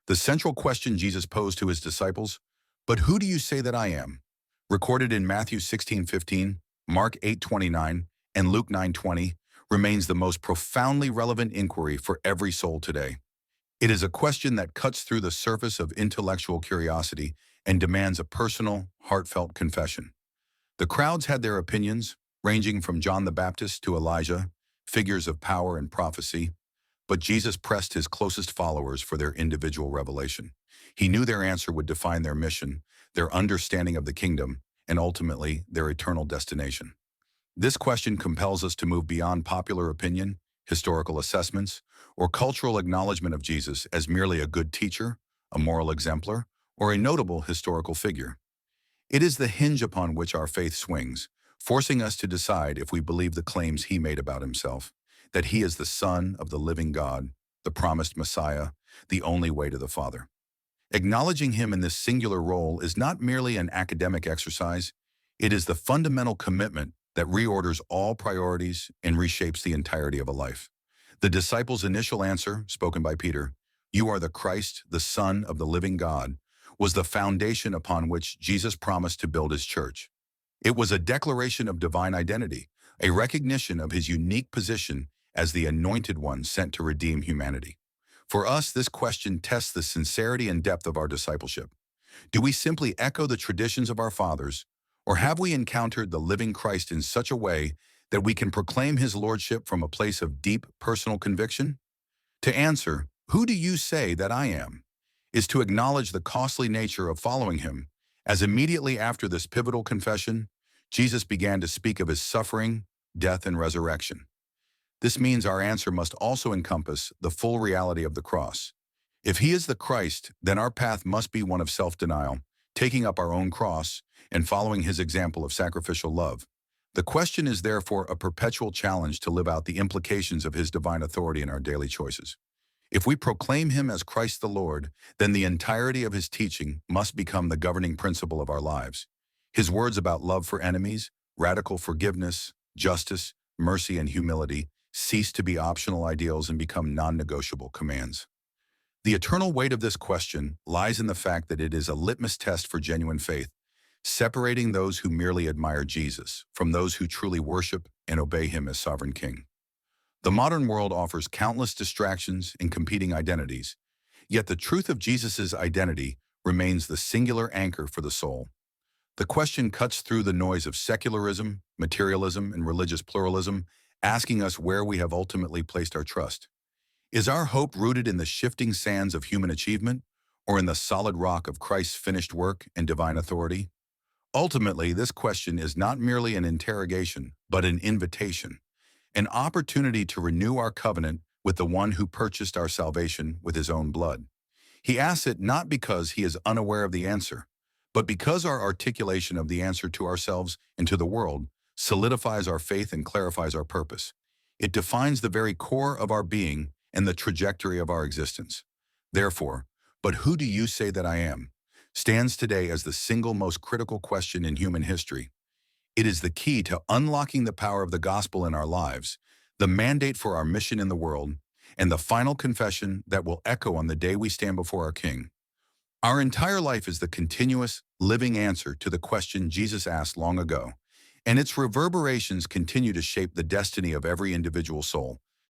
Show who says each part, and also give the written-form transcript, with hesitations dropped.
Speaker 1: The central question Jesus posed to his disciples, "But who do you say that I am?" recorded in Matthew 16:15, Mark 8:29, and Luke 9:20, remains the most profoundly relevant inquiry for every soul today. It is a question that cuts through the surface of intellectual curiosity and demands a personal, heartfelt confession. The crowds had their opinions, ranging from John the Baptist to Elijah, figures of power and prophecy, but Jesus pressed his closest followers for their individual revelation. He knew their answer would define their mission, their understanding of the kingdom, and ultimately their eternal destination. This question compels us to move beyond popular opinion, historical assessments, or cultural acknowledgement of Jesus as merely a good teacher, a moral exemplar, or a notable historical figure. It is the hinge upon which our faith swings, forcing us to decide if we believe the claims he made about himself, that he is the Son of the living God, the promised Messiah, the only way to the Father. Acknowledging him in this singular role is not merely an academic exercise, it is the fundamental commitment that reorders all priorities and reshapes the entirety of a life. The disciples' initial answer, spoken by Peter, "You are the Christ, the Son of the living God," was the foundation upon which Jesus promised to build his church. It was a declaration of divine identity, a recognition of his unique position as the anointed one sent to redeem humanity. For us, this question tests the sincerity and depth of our discipleship. Do we simply echo the traditions of our fathers, or have we encountered the living Christ in such a way that we can proclaim his lordship from a place of deep personal conviction? To answer, "Who do you say that I am?" is to acknowledge the costly nature of following him, as immediately after this pivotal confession, Jesus began to speak of his suffering, death, and resurrection. This means our answer must also encompass the full reality of the cross. If he is the Christ, then our path must be one of self-denial, taking up our own cross, and following his example of sacrificial love. The question is therefore a perpetual challenge to live out the implications of his divine authority in our daily choices. If we proclaim him as Christ the Lord, then the entirety of his teaching must become the governing principle of our lives. His words about love for enemies, radical forgiveness, justice, mercy, and humility cease to be optional ideals and become non-negotiable commands. The eternal weight of this question lies in the fact that it is a litmus test for genuine faith, separating those who merely admire Jesus from those who truly worship and obey him as sovereign king. The modern world offers countless distractions and competing identities, yet the truth of Jesus' identity remains the singular anchor for the soul. The question cuts through the noise of secularism, materialism, and religious pluralism, asking us where we have ultimately placed our trust. Is our hope rooted in the shifting sands of human achievement, or in the solid rock of Christ's finished work and divine authority? Ultimately, this question is not merely an interrogation, but an invitation, an opportunity to renew our covenant with the one who purchased our salvation with his own blood. He asks it not because he is unaware of the answer, but because our articulation of the answer to ourselves and to the world solidifies our faith and clarifies our purpose. It defines the very core of our being and the trajectory of our existence. Therefore, "But who do you say that I am?" stands today as the single most critical question in human history. It is the key to unlocking the power of the gospel in our lives, the mandate for our mission in the world, and the final confession that will echo on the day we stand before our King. Our entire life is the continuous, living answer to the question Jesus asked long ago, and its reverberations continue to shape the destiny of every individual soul,